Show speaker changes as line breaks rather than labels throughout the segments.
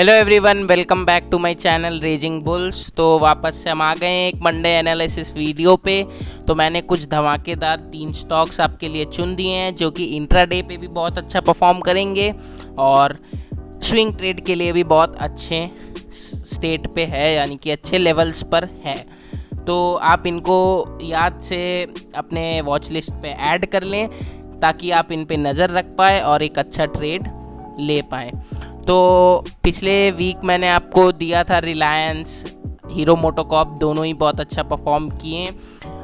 Hello everyone, welcome back to my channel Raging Bulls. तो वापस से हम आ गए हैं एक मंडे एनालिसिस वीडियो पे। तो मैंने कुछ धमाकेदार 3 स्टॉक्स आपके लिए चुन दिए हैं जो कि इंट्राडे पे भी बहुत अच्छा परफॉर्म करेंगे और स्विंग ट्रेड के लिए भी बहुत अच्छे स्टेट पे है, यानी कि अच्छे लेवल्स पर है। तो आप इनको याद से अपने वॉच लिस्ट पे ऐड कर लें ताकि आप इन पे नज़र रख पाए और एक अच्छा ट्रेड ले पाएँ। तो पिछले वीक मैंने आपको दिया था रिलायंस, हीरो मोटोकॉर्प, दोनों ही बहुत अच्छा परफॉर्म किए।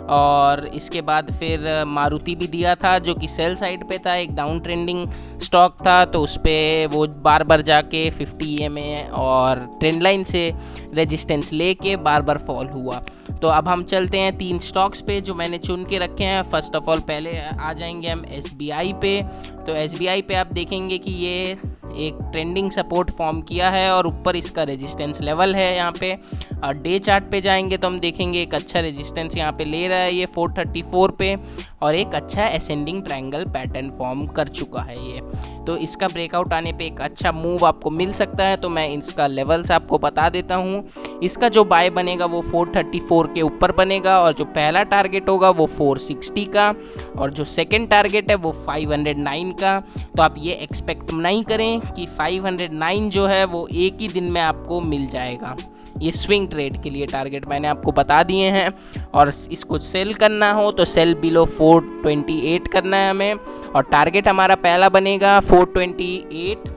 और इसके बाद फिर मारुति भी दिया था जो कि सेल साइड पे था, एक डाउन ट्रेंडिंग स्टॉक था। तो उस पर वो बार बार जाके 50 EMA और ट्रेंड लाइन से रेजिस्टेंस लेके बार बार फॉल हुआ। तो अब हम चलते हैं 3 स्टॉक्स पे जो मैंने चुन के रखे हैं। फर्स्ट ऑफ ऑल पहले आ जाएंगे हम SBI पे। तो SBI पे आप देखेंगे कि ये एक ट्रेंडिंग सपोर्ट फॉर्म किया है और ऊपर इसका रेजिस्टेंस लेवल है यहाँ पे। और डे चार्ट पे जाएंगे तो हम देखेंगे एक अच्छा रेजिस्टेंस यहाँ पे ले रहा है ये 434 पे, और एक अच्छा असेंडिंग ट्रायंगल पैटर्न फॉर्म कर चुका है ये। तो इसका ब्रेकआउट आने पे एक अच्छा मूव आपको मिल सकता है। तो मैं इसका लेवल्स आपको बता देता हूँ। इसका जो बाय बनेगा वो 434 के ऊपर बनेगा, और जो पहला टारगेट होगा वो 460 का, और जो सेकंड टारगेट है वो 509 का। तो आप ये एक्सपेक्ट नहीं करें कि 509 जो है वो एक ही दिन में आपको मिल जाएगा। ये स्विंग ट्रेड के लिए टारगेट मैंने आपको बता दिए हैं। और इसको सेल करना हो तो सेल बिलो 428 करना है हमें, और टारगेट हमारा पहला बनेगा 428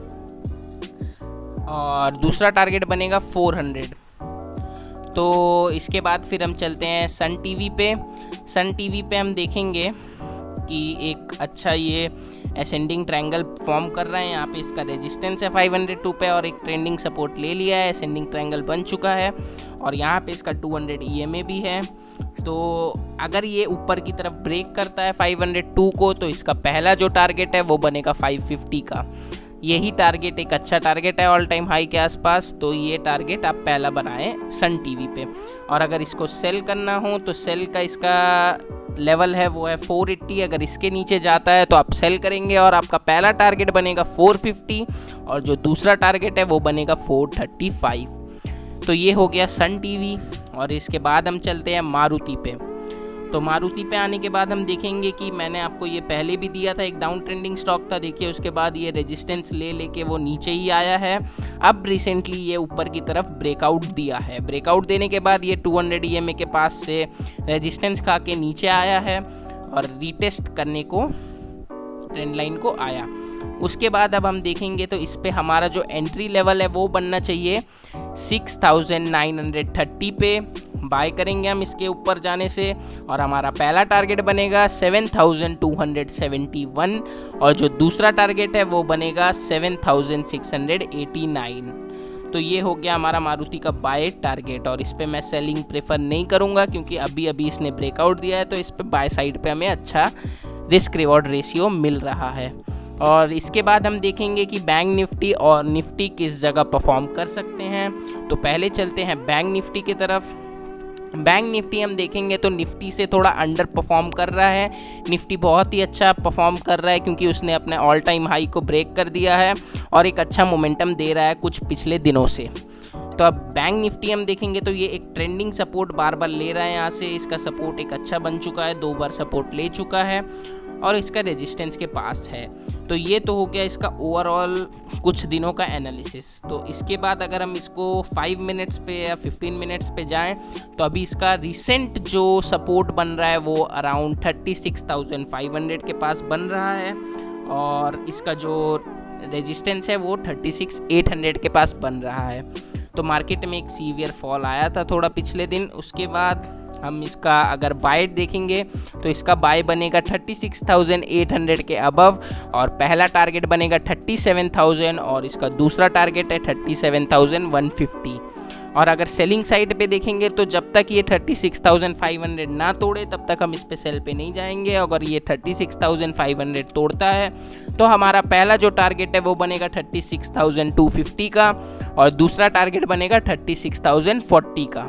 और दूसरा टारगेट बनेगा 400। तो इसके बाद फिर हम चलते हैं सन टीवी पे। सन टीवी पे हम देखेंगे कि एक अच्छा ये असेंडिंग ट्रायंगल फॉर्म कर रहा है। यहाँ पे इसका रेजिस्टेंस है 502 पे और एक ट्रेंडिंग सपोर्ट ले लिया है, असेंडिंग ट्रायंगल बन चुका है। और यहाँ पे इसका 200 EMA भी है। तो अगर ये ऊपर की तरफ ब्रेक करता है 502 को तो इसका पहला जो टारगेट है वो बनेगा 550 का। यही टारगेट एक अच्छा टारगेट है ऑल टाइम हाई के आसपास। तो ये टारगेट आप पहला बनाएं सन टीवी पे। और अगर इसको सेल करना हो तो सेल का इसका लेवल है वो है 480। अगर इसके नीचे जाता है तो आप सेल करेंगे और आपका पहला टारगेट बनेगा 450 और जो दूसरा टारगेट है वो बनेगा 435। तो ये हो गया सन टीवी। और इसके बाद हम चलते हैं मारुति पे। तो मारुति पे आने के बाद हम देखेंगे कि मैंने आपको ये पहले भी दिया था, एक डाउन ट्रेंडिंग स्टॉक था। देखिए उसके बाद ये रेजिस्टेंस ले लेके वो नीचे ही आया है। अब रिसेंटली ये ऊपर की तरफ ब्रेकआउट दिया है। ब्रेकआउट देने के बाद ये 200 EMA के पास से रेजिस्टेंस खा के नीचे आया है और रीटेस्ट करने को ट्रेंड लाइन को आया। उसके बाद अब हम देखेंगे तो इस पे हमारा जो एंट्री लेवल है वो बनना चाहिए 6930 पे। बाय करेंगे हम इसके ऊपर जाने से, और हमारा पहला टारगेट बनेगा 7271 और जो दूसरा टारगेट है वो बनेगा 7689। तो ये हो गया हमारा मारुति का बाय टारगेट। और इस पे मैं सेलिंग प्रेफर नहीं करूँगा क्योंकि अभी इसने ब्रेकआउट दिया है। तो इस पे बाय साइड पे हमें अच्छा रिस्क रिवॉर्ड रेशियो मिल रहा है। और इसके बाद हम देखेंगे कि बैंक निफ्टी और निफ्टी किस जगह परफॉर्म कर सकते हैं। तो पहले चलते हैं बैंक निफ्टी की तरफ। बैंक निफ्टी हम देखेंगे तो निफ्टी से थोड़ा अंडर परफॉर्म कर रहा है। निफ्टी बहुत ही अच्छा परफॉर्म कर रहा है क्योंकि उसने अपने ऑल टाइम हाई को ब्रेक कर दिया है और एक अच्छा मोमेंटम दे रहा है कुछ पिछले दिनों से। तो अब बैंक निफ्टी हम देखेंगे तो ये एक ट्रेंडिंग सपोर्ट बार बार ले रहा है। यहाँ से इसका सपोर्ट एक अच्छा बन चुका है, 2 बार सपोर्ट ले चुका है और इसका रेजिस्टेंस के पास है। तो ये तो हो गया इसका ओवरऑल कुछ दिनों का एनालिसिस। तो इसके बाद अगर हम इसको 5 मिनट्स पे या 15 मिनट्स पे जाएं तो अभी इसका रिसेंट जो सपोर्ट बन रहा है वो अराउंड 36,500 के पास बन रहा है, और इसका जो रेजिस्टेंस है वो 36,800 के पास बन रहा है। तो मार्केट में एक सीवियर फॉल आया था थोड़ा पिछले दिन। उसके बाद हम इसका अगर बाय देखेंगे तो इसका बाय बनेगा 36,800 के अबव, और पहला टारगेट बनेगा 37,000 और इसका दूसरा टारगेट है 37,150। और अगर सेलिंग साइड पे देखेंगे तो जब तक ये 36,500 ना तोड़े तब तक हम इस पे सेल पे नहीं जाएंगे। अगर ये 36,500 तोड़ता है तो हमारा पहला जो टारगेट है वो बनेगा 36,250 का और दूसरा टारगेट बनेगा 36,040 का।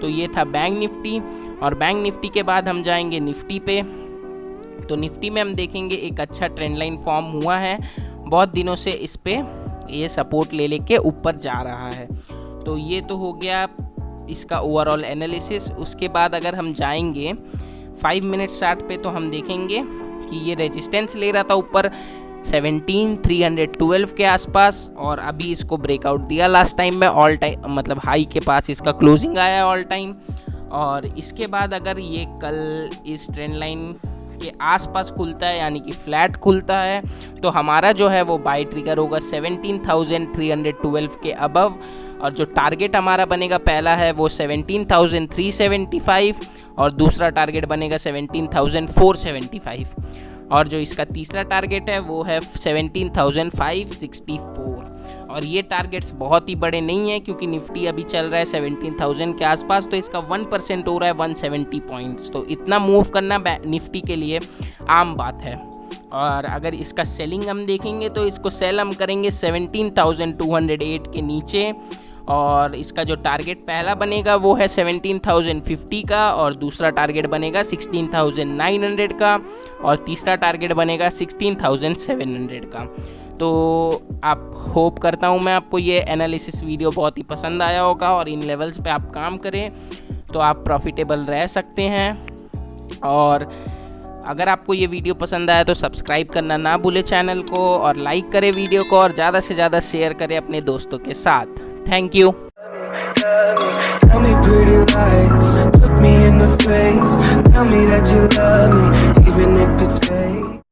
तो ये था बैंक निफ्टी। और बैंक निफ्टी के बाद हम जाएंगे निफ्टी पे। तो निफ्टी में हम देखेंगे एक अच्छा ट्रेंड लाइन फॉर्म हुआ है। बहुत दिनों से इस पे ये सपोर्ट ले लेके ऊपर जा रहा है। तो ये तो हो गया इसका ओवरऑल एनालिसिस। उसके बाद अगर हम जाएंगे 5 मिनट चार्ट पे तो हम देखेंगे कि ये रेजिस्टेंस ले रहा था ऊपर 17,312 के आसपास, और अभी इसको ब्रेकआउट दिया लास्ट टाइम में, ऑल टाइम मतलब हाई के पास इसका क्लोजिंग आया ऑल टाइम। और इसके बाद अगर ये कल इस ट्रेंड लाइन के आसपास खुलता है यानी कि फ्लैट खुलता है तो हमारा जो है वो बाय ट्रिगर होगा 17,312 के अबव, और जो टारगेट हमारा बनेगा पहला है वो 17,375 और दूसरा टारगेट बनेगा 17,475, और जो इसका तीसरा टारगेट है वो है 17,564। और ये टारगेट्स बहुत ही बड़े नहीं है क्योंकि निफ्टी अभी चल रहा है 17,000 के आसपास, तो इसका 1% हो रहा है 170 पॉइंट्स, तो इतना मूव करना निफ्टी के लिए आम बात है। और अगर इसका सेलिंग हम देखेंगे तो इसको सेल हम करेंगे 17,208 के नीचे, और इसका जो टारगेट पहला बनेगा वो है 17,050 का, और दूसरा टारगेट बनेगा 16,900 का, और तीसरा टारगेट बनेगा 16,700 का। तो आप होप करता हूँ मैं आपको ये एनालिसिस वीडियो बहुत ही पसंद आया होगा, और इन लेवल्स पे आप काम करें तो आप प्रॉफिटेबल रह सकते हैं। और अगर आपको ये वीडियो पसंद आया तो सब्सक्राइब करना ना भूले चैनल को, और लाइक करें वीडियो को, और ज़्यादा से ज़्यादा शेयर करें अपने दोस्तों के साथ। Thank you.
Tell me pretty lies, look me in the face, tell me that you love me, even if it's fake.